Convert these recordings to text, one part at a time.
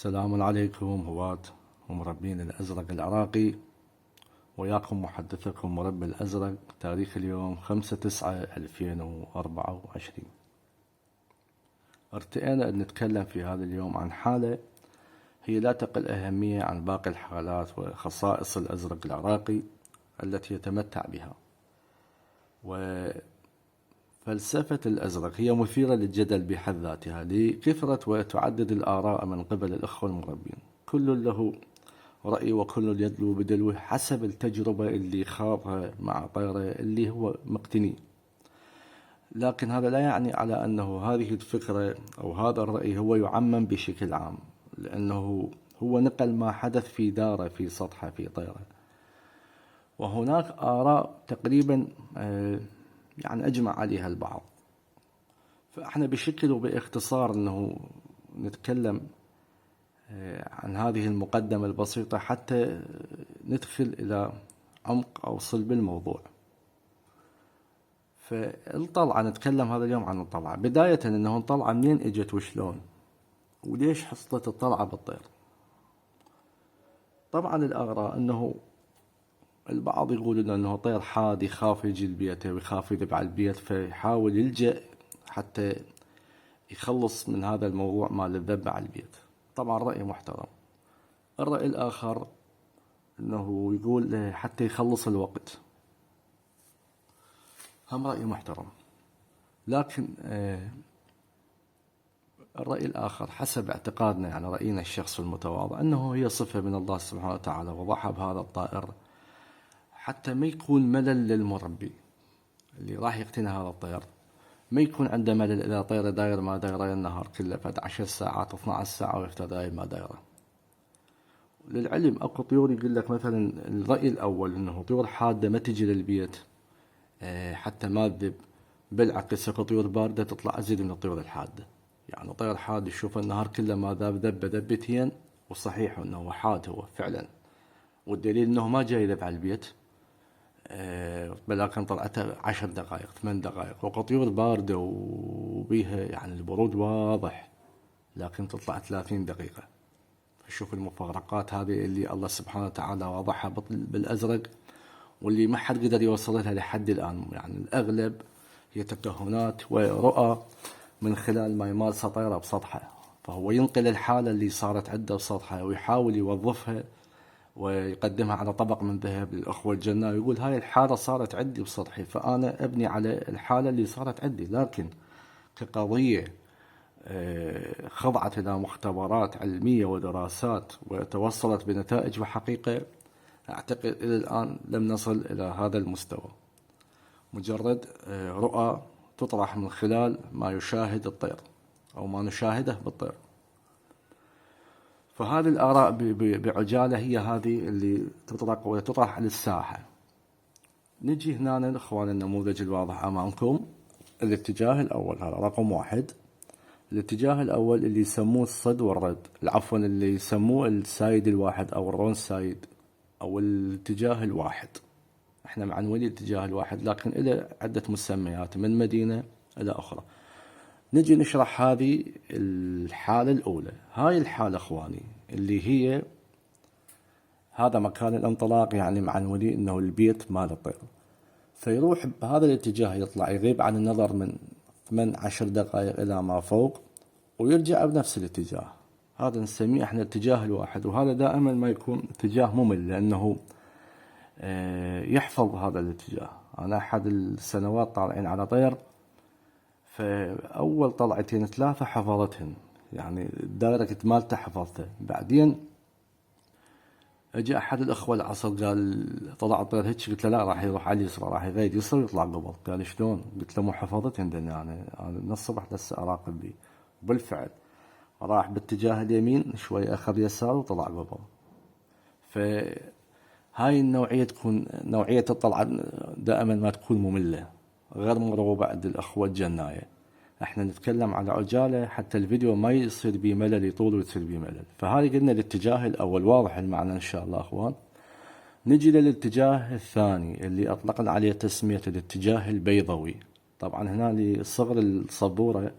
السلام عليكم هواة ومربين الأزرق العراقي، وياكم محدثكم مربي الأزرق. تاريخ اليوم 5/9/2024. ارتئينا أن نتكلم في هذا اليوم عن حالة هي لا تقل أهمية عن باقي الحالات وخصائص الأزرق العراقي التي يتمتع بها. وفلسفة الأزرق هي مثيرة للجدل بحد ذاتها لكثرة وتعدد الآراء من قبل الأخوة المربين، كل له رأي وكل يدلو بدلوه حسب التجربة اللي خاضها مع طيره اللي هو مقتني. لكن هذا لا يعني على أنه هذه الفكرة أو هذا الرأي هو يعمم بشكل عام، لأنه هو نقل ما حدث في داره في سطحه في طيره. وهناك آراء تقريبا يعني أجمع عليها البعض. فإحنا بشكل وباختصار أنه نتكلم عن هذه المقدمة البسيطة حتى ندخل إلى عمق أو صلب الموضوع. فالطلعة نتكلم هذا اليوم عن الطلعة. بداية أنه الطلعة منين إجت وشلون وليش حصلت الطلعة بالطير. طبعا الآراء أنه البعض يقولون أنه طير حاد يخاف يجي البيت ويخاف يذب على البيت، فيحاول يلجأ حتى يخلص من هذا الموضوع مال الذب على البيت. طبعا رأي محترم. الرأي الآخر أنه يقول حتى يخلص الوقت، هم رأي محترم. لكن الرأي الآخر حسب اعتقادنا، يعني رأينا الشخص المتواضع، أنه هي صفة من الله سبحانه وتعالى وضعها بهذا الطائر حتى ما يكون ملل للمربي اللي راح يقتني هذا الطير، ما يكون عنده ملل إذا طيره داير ما دايره النهار كله فد 10 ساعات 12 ساعة ويفتر داير ما دايره. للعلم اكو طيور يقول لك مثلا الرأي الأول أنه طيور حادة ما تجي للبيت حتى ما تذب، بالعكس اكو طيور باردة تطلع أزيد من الطيور الحادة. يعني طير حاد يشوف النهار كله ما ذاب ذبة ذبتين، وصحيح أنه حاد هو فعلا، والدليل أنه ما جاي يذب على البيت، ولكن طلعته 10 دقائق 8 دقائق. وطيور باردة وبيها يعني البرود واضح لكن تطلع 30 دقيقة. فشوف المفارقات هذه اللي الله سبحانه وتعالى واضحها بالأزرق، واللي ما حد قدر يوصلها لحد الآن. يعني الأغلب هي تكهنات ورؤى من خلال ما يمارسها طيره بسطحه، فهو ينقل الحالة اللي صارت عنده بسطحه ويحاول يوظفها ويقدمها على طبق من ذهب للأخوة الجنة، ويقول هاي الحالة صارت عندي بسطحي فأنا أبني على الحالة اللي صارت عندي. لكن كقضية خضعت إلى مختبرات علمية ودراسات وتوصلت بنتائج وحقيقة، أعتقد إلى الآن لم نصل إلى هذا المستوى. مجرد رؤى تطرح من خلال ما يشاهد الطير أو ما نشاهده بالطير. فهذه الآراء بعجالة هي هذه اللي تطرح للساحة. نجي هنا إخوان النموذج الواضح أمامكم. الاتجاه الأول هذا رقم 1. الاتجاه الأول اللي يسموه الصد والرد، عفوا اللي يسموه السايد الواحد أو الرون سايد أو الاتجاه الواحد. احنا معنونين الاتجاه الواحد لكن إلى عدة مسميات من مدينة إلى أخرى. نجي نشرح هذه الحالة الأولى. هاي الحالة إخواني اللي هي هذا مكان الانطلاق، يعني معنونين إنه البيت مال الطير، فيروح بهذا الاتجاه يطلع يغيب عن النظر من 18 دقائق إلى ما فوق ويرجع بنفس الاتجاه. هذا نسميه احنا الاتجاه الواحد، وهذا دائما ما يكون اتجاه ممل لأنه يحفظ هذا الاتجاه. أنا أحد السنوات طالعين على طير، فأول طلعتين 3 حفظتهن، يعني الدائرة مالته حفظته. بعدين اجى أحد الأخوة العصر قال طلع الطير هيك، قلت له لا راح يروح على اليسرى، راح يغيد يسرى ويطلع قبل. قال شلون؟ قلت له مو حفظتهن يعني أنا من الصبح لسه أراقب بي. وبالفعل راح باتجاه اليمين شوي أخذ يسار وطلع قبل. فهاي النوعية تكون نوعية الطلعة دائما ما تكون مملة غير مرغوبة عند الأخوة الجناية. احنا نتكلم على عجالة حتى الفيديو ما يصير بيه ملل يطول ويصير بيه ملل. فهذه قلنا الاتجاه الأول، واضح المعنى إن شاء الله أخوان. نجي للاتجاه الثاني اللي أطلقنا عليه تسمية الاتجاه البيضوي. طبعا هنا لصغر الصبورة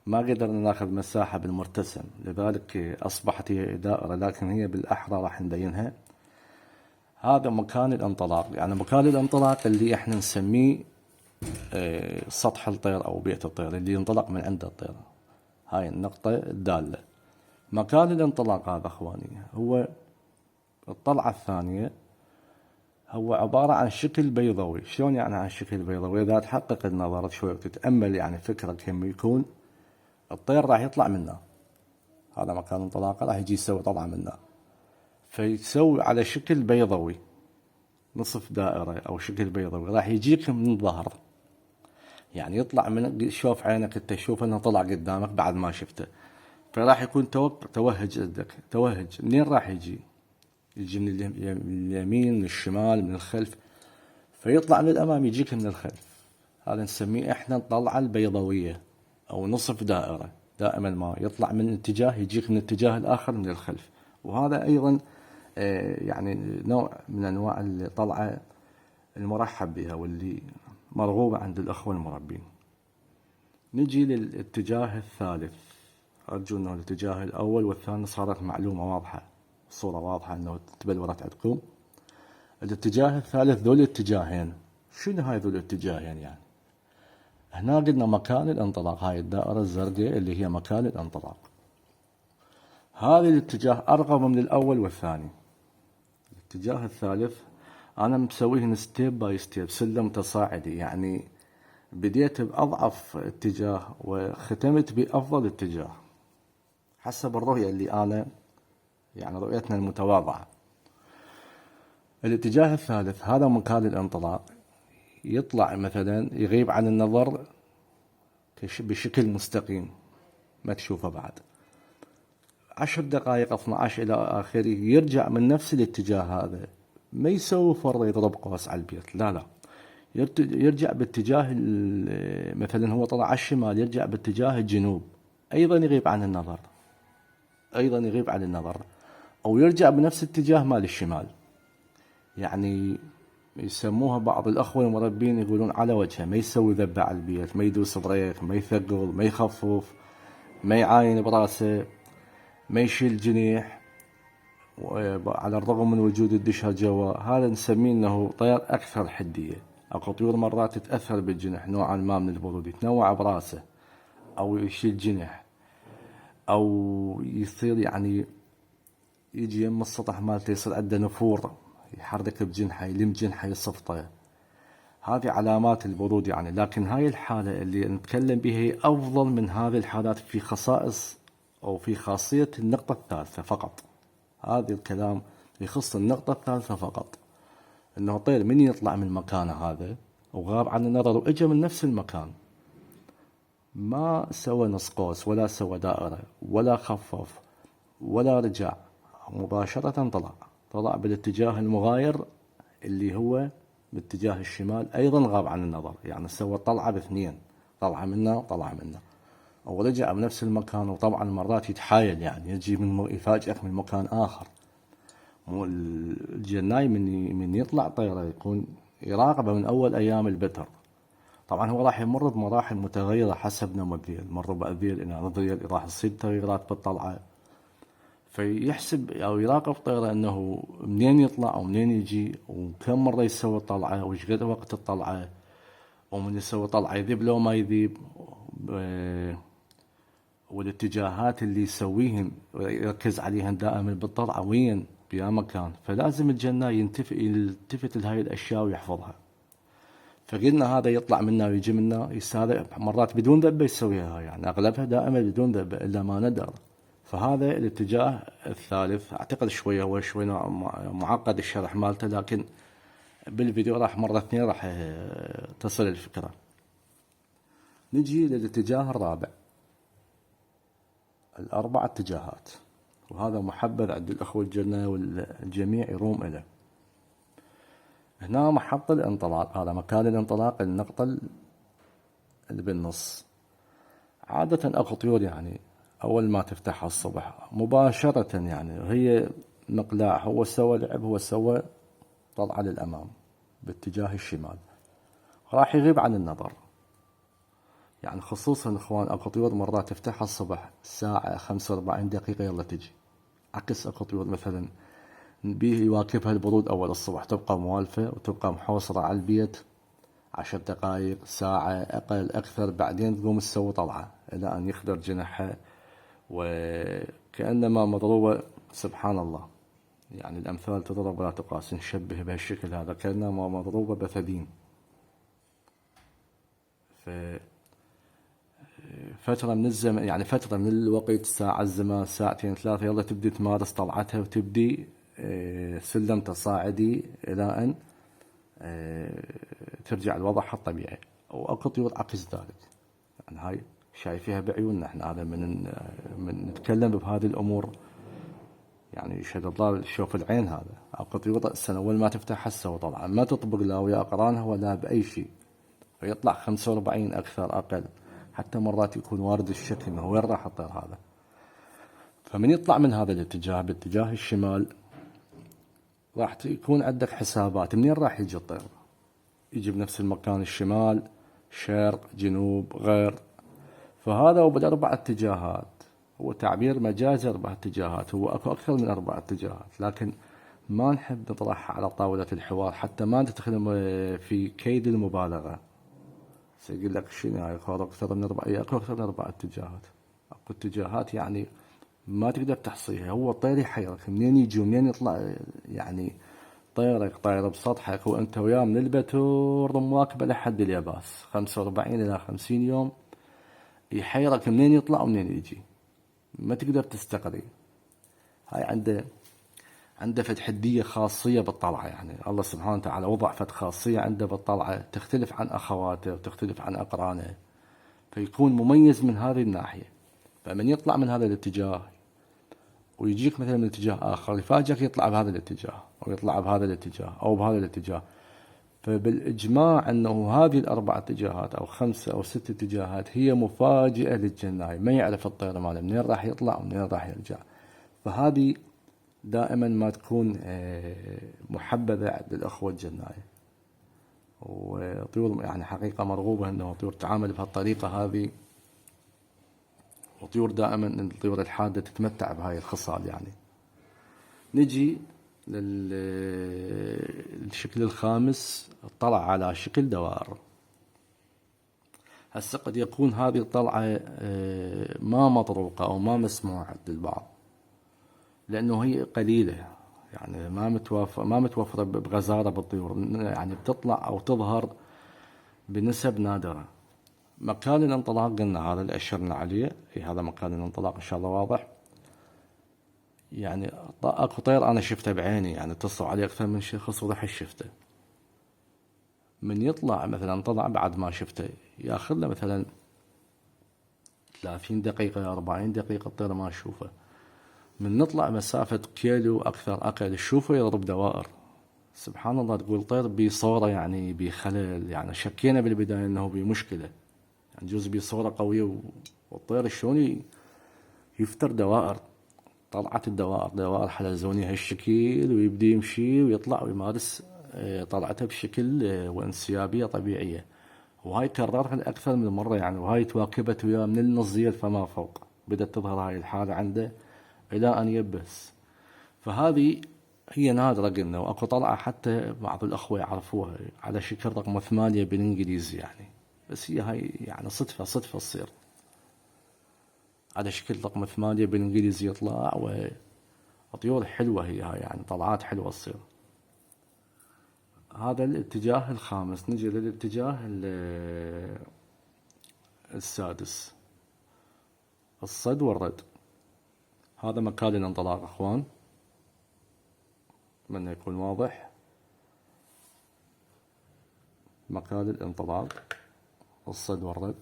ما قدرنا ناخذ مساحة بالمرتسم، لذلك أصبحت هي دائرة، لكن هي بالأحرى راح نبينها. هذا مكان الانطلاق، يعني مكان الانطلاق اللي احنا نسميه سطح الطير أو بيئة الطير اللي ينطلق من عند الطير. هاي النقطة الدالة. مكان الانطلاق هذا اخواني هو الطلعة الثانية، هو عبارة عن شكل بيضوي. شلون يعني عن شكل بيضوي؟ إذا تحقق النظر شوي وتتأمل يعني فكرة كم يكون الطير راح يطلع منه، هذا مكان انطلاقه، راح يجي يسوي طلعة منه، فيسوي على شكل بيضوي نصف دائرة أو شكل بيضوي، راح يجيك من الظهر، يعني يطلع من شوف عينك انت تشوف انه طلع قدامك بعد ما شفته، فراح يكون توهج عندك. توهج منين راح يجي؟ يجي من اليمين، من الشمال، من الخلف، فيطلع من الأمام يجيك من الخلف. هذا نسميه احنا الطلعة البيضوية أو نصف دائرة. دائما ما يطلع من اتجاه يجيك من الاتجاه الآخر من الخلف. وهذا أيضا يعني نوع من أنواع الطلعة المرحب بها واللي مرغوبة عند الأخوة المربين. نجي للاتجاه الثالث. أرجو أنه الاتجاه الأول والثاني صارت معلومة واضحة، الصورة واضحة أنه تبلورت عندكم. الاتجاه الثالث ذو الاتجاهين. شنو هاي ذو الاتجاهين يعني؟ هنا قلنا مكان الانطلاق، هاي الدائرة الزرقاء اللي هي مكان الانطلاق. هذا الاتجاه أرغب من الأول والثاني. الاتجاه الثالث أنا مسويه ستيب باي ستيب، سلم تصاعدي، يعني بديت بأضعف اتجاه وختمت بأفضل اتجاه حسب الرؤية اللي أنا يعني رؤيتنا المتواضعة. الاتجاه الثالث هذا مكان الانطلاق، يطلع مثلا يغيب عن النظر بشكل مستقيم ما تشوفه بعد 10 دقائق 12 إلى آخره، يرجع من نفس الاتجاه هذا، ما يسوي فرة يضرب قوس على البيت، لا يرجع باتجاه مثلا هو طلع على الشمال، يرجع باتجاه الجنوب، أيضا يغيب عن النظر، أيضا يغيب عن النظر، أو يرجع بنفس اتجاه مال الشمال. يعني يسموها بعض الأخوة المربين يقولون على وجهه، ما يسوي ذبة على البيت، ما يدوس بريك، ما يثقل، ما يخفف، ما يعاين براسه، ما يشيل جنيح، على الرغم من وجود الدشها جوا. هذا نسميه انه طير اكثر حدية. اكو طيور مرات تتأثر بالجنح نوعا ما من البرود، يتنوع براسه او يشيل جنح او يصير يعني يجي يم السطح مالته يصير عنده نفور، يحرك بجنحه، يلم جنحه، يصفطه. هذه علامات البرود يعني. لكن هاي الحالة اللي نتكلم بها هي افضل من هذه الحالات في خصائص او في خاصية النقطة الثالثة فقط. هذا الكلام يخص النقطة الثالثة فقط، انه طير من يطلع من مكانه هذا وغاب عن النظر واجا من نفس المكان، ما سوى نص قوس ولا سوى دائرة ولا خفف ولا رجع، مباشرة طلع بالاتجاه المغاير اللي هو باتجاه الشمال، ايضا غاب عن النظر، يعني سوى طلعة باثنين، طلع منه او رجع بنفس المكان. وطبعا مرات يتحايل يعني يجي من يفاجئك من مكان اخر. الجناي من يطلع طيره يكون يراقبه من اول ايام البتر. طبعا هو راح يمر بمراحل متغيره حسب نوع الذيل، مر بأذيل الى ذيل، راح تصير تغيرات بالطلعه، فيحسب او يراقب طيره انه منين يطلع او منين يجي وكم مره يسوي الطلعه وش قد وقت الطلعه، ومن يسوي طلعه يذيب لو ما يذيب، والاتجاهات اللي يسويهم يركز عليها دائما بالطلعة وين بيا مكان. فلازم الجناي يلتفت لهاي الأشياء ويحفظها. فقلنا هذا يطلع منا ويجي منا، يستهدف مرات بدون ذبة يسويها، يعني أغلبها دائما بدون ذبة إلا ما ندر. فهذا الاتجاه الثالث. أعتقد شوية هو شوي معقد الشرح مالته، لكن بالفيديو راح مرة اثنين راح تصل الفكرة. نجي للاتجاه الرابع، الأربع اتجاهات، وهذا محبذ عند الأخوة الجنة والجميع يروم إليه. هنا محط الانطلاق، هذا مكان الانطلاق، النقطة اللي بالنص. عادة أكو طيور يعني أول ما تفتحها الصبح مباشرة يعني هي مقلاع، هو سوى لعب، هو سوى طلعة للأمام باتجاه الشمال، راح يغيب عن النظر. يعني خصوصا اخوان اكو طيور مرات تفتحها الصبح الساعة 45 دقيقة يلا تجي، عكس اكو طيور مثلا بيه يواكبها البرود اول الصبح تبقى موالفة وتبقى محوصرة على البيت 10 دقائق ساعة اقل اكثر، بعدين تقوم تسوي طلعة الى ان يخدر جناحها وكأنما مضروبة. سبحان الله، يعني الامثال تضرب ولا تقاس، نشبه بهالشكل هذا كأنما مضروبة بثدين. فترة من الزمن، يعني فترة من الوقت، ساعة الزمان ساعتين ثلاثة يلا تبدي تمارس طلعتها وتبدي سلم تصاعدي إلى أن ترجع لوضعها الطبيعي. وأكو طيور عكس ذلك، يعني هاي شايفيها بعيوننا احنا، هذا من نتكلم بهذه الأمور يعني يشهد الله شوف العين. هذا أكو طيور السنة أول ما تفتح هسه وطلعة ما تطبق لا ويا أقرانها ولا بأي شيء، فيطلع 45 أكثر أقل، حتى مرات يكون وارد الشك انه وين راح الطير هذا. فمن يطلع من هذا الاتجاه باتجاه الشمال راح يكون عندك حسابات منين راح يجي الطير، يجي بنفس المكان الشمال شرق جنوب غير. فهذا هو بالاربع اتجاهات، هو تعبير مجازي 4 اتجاهات، هو اكو اكثر من 4 اتجاهات، لكن ما نحب نطرحها على طاولة الحوار حتى ما ندخل في كيد المبالغة. يقول لك شنو هاي اكو اكثر من 4 اتجاهات. اكو اتجاهات يعني ما تقدر تحصيها، هو الطير يحيرك منين يجي ومنين يطلع، يعني طيرك طاير بسطحك وانت وياه من البتور مواكبه لحد الياباس 45 الى 50 يوم، يحيرك منين يطلع ومنين يجي، ما تقدر تستقري. هاي عنده فد حدية خاصية بالطلعة، يعني الله سبحانه وتعالى وضع فد خاصية عنده بالطلعة تختلف عن أخواته وتختلف عن أقرانه، فيكون مميز من هذه الناحية. فمن يطلع من هذا الاتجاه ويجيك مثلا من اتجاه آخر يفاجئك يطلع بهذا الاتجاه أو يطلع بهذا الاتجاه أو بهذا الاتجاه. فبالإجماع أنه هذه ال4 اتجاهات أو 5 أو 6 اتجاهات هي مفاجئة للجناي، ما يعرف الطير ماله منين راح يطلع ومنين راح يرجع. فهذه دائما ما تكون محبذة عند الأخوة الجناية، وطيور يعني حقيقة مرغوبة أنه طيور تعامل بهالطريقة هذه، وطيور دائما الطيور الحادة تتمتع بهاي الخصال. يعني نجي للشكل الخامس، الطلع على شكل دوائر. هسه قد يكون هذه الطلعة ما مطروقة أو ما مسموعة عند البعض لأنه هي قليلة، يعني ما متوفرة بغزارة بالطيور، يعني بتطلع أو تظهر بنسب نادرة. مكان الانطلاق قلنا هذا اللي أشرنا عليه، هذا مكان الانطلاق إن شاء الله واضح. يعني اكو طير أنا شفته بعيني، يعني اتصلوا عليه أكثر من شخص ورح شفته، من يطلع مثلا طلع بعد ما شفته ياخذ له مثلا 30 دقيقة 40 دقيقة الطير ما أشوفه، من نطلع مسافة كيلو أكثر أقل تشوفه يضرب دوائر. سبحان الله، تقول طير بصورة يعني بخلل، يعني شكينا بالبداية أنه بمشكلة، يعني جزء بصورة قوية والطير شلون يفتر دوائر. طلعت دوائر حلزوني هالشكل ويبدي يمشي ويطلع ويمارس طلعته بشكل وانسيابية طبيعية، وهاي كررها أكثر من مرة يعني، وهاي تواكبت وياه من النصير فما فوق، بدأت تظهر هاي الحالة عنده إلى أن يبس. فهذه هي نادرة قلنا، وأكو طلعة حتى بعض الأخوة يعرفوها على شكل رقم 8 بالإنجليزي يعني، بس هي هاي يعني صدفة تصير على شكل رقم 8 بالإنجليزي يطلع، وطيور حلوة هي هاي، يعني طلعات حلوة تصير. هذا الاتجاه الخامس. نجي للاتجاه السادس، الصد والرد. هذا مكان الانطلاق اخوان، اتمنى يكون واضح. مكان الانطلاق الصد والرد،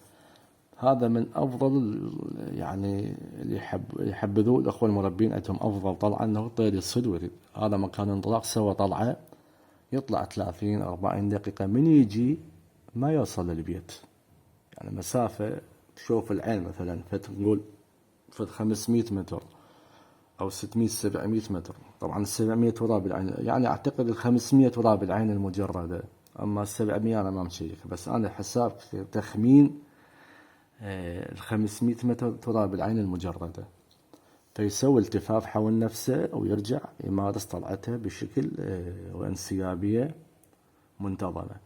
هذا من افضل يعني اللي يحبذوه الاخوه المربين عندهم افضل طلعه انه الطير يصد ويرد. هذا مكان الانطلاق، سوى طلعه يطلع 30 40 دقيقه، من يجي ما يوصل للبيت، يعني مسافه تشوف العين مثلا فتقول 500 متر أو 600 700 متر. طبعا 700 وراء بالعين، يعني أعتقد 500 وراء بالعين المجردة، أما 700 أنا ما مشيك، بس أنا حساب تخمين 500 متر ترى بالعين المجردة، فيسوي التفاف حول نفسه ويرجع يمارس طلعته بشكل وانسيابية منتظمة.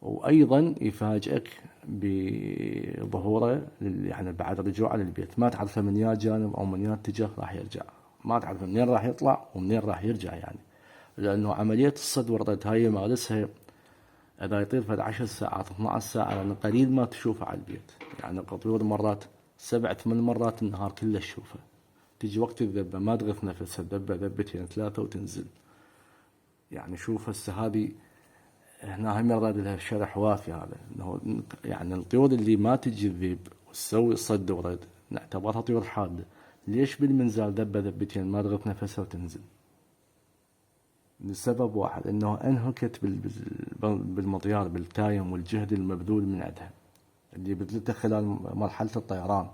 وأيضا يفاجئك بظهوره يعني بعد رجوعه للبيت، ما تعرفه من يا جانب أو من يا اتجاه راح يرجع، ما تعرف منين راح يطلع ومنين راح يرجع يعني. لأنه عملية الصد والرد هاي يمارسها إذا يطير في 10 ساعات 12 ساعة، لأن قليل ما تشوفه على البيت، يعني الطيور مرات 7-8 مرات النهار كله تشوفه. تجي وقت الذبة ما تغث نفسها، الذبة ذبتين 3 وتنزل. يعني شوف هسه هذه هنا هم يراد لها شرح وافي، هذا انه يعني الطيور اللي ما تجي الذيب وتسوي صد ورد نعتبرها طيور حادة. ليش بالمنزال ذبة ذبتين ما تغث نفسها وتنزل؟ لسبب واحد، انه انهكت بالمطيار بالتايم والجهد المبذول من عندها اللي بذلته خلال مرحلة الطيران.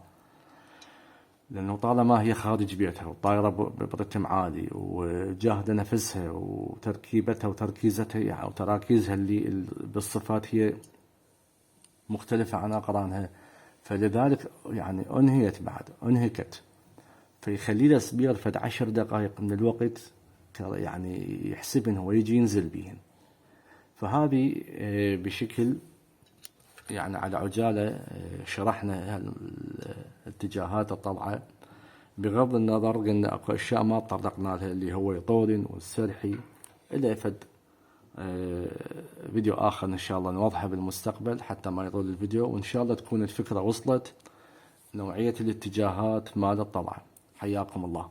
لأنه طالما هي خارج بيتها وطايرة برتم عالي وجاهدة نفسها وتركيبتها وتركيزتها يعني وتراكيزها اللي بالصفات هي مختلفة عن أقرانها، فلذلك يعني أنهكت، فيخلي له صبير فد 10 دقائق من الوقت يعني يحسب إنه هو يجي ينزل بيهن. فهذه بشكل يعني على عجالة شرحنا اتجاهات الطلعة، بغض النظر قلنا اكو اشياء ما تطرقنا لها اللي هو يطورن والسرحي. الى فد فيديو اخر ان شاء الله نوضحه بالمستقبل حتى ما يطول الفيديو، وان شاء الله تكون الفكرة وصلت نوعية الاتجاهات مال الطلعة. حياكم الله.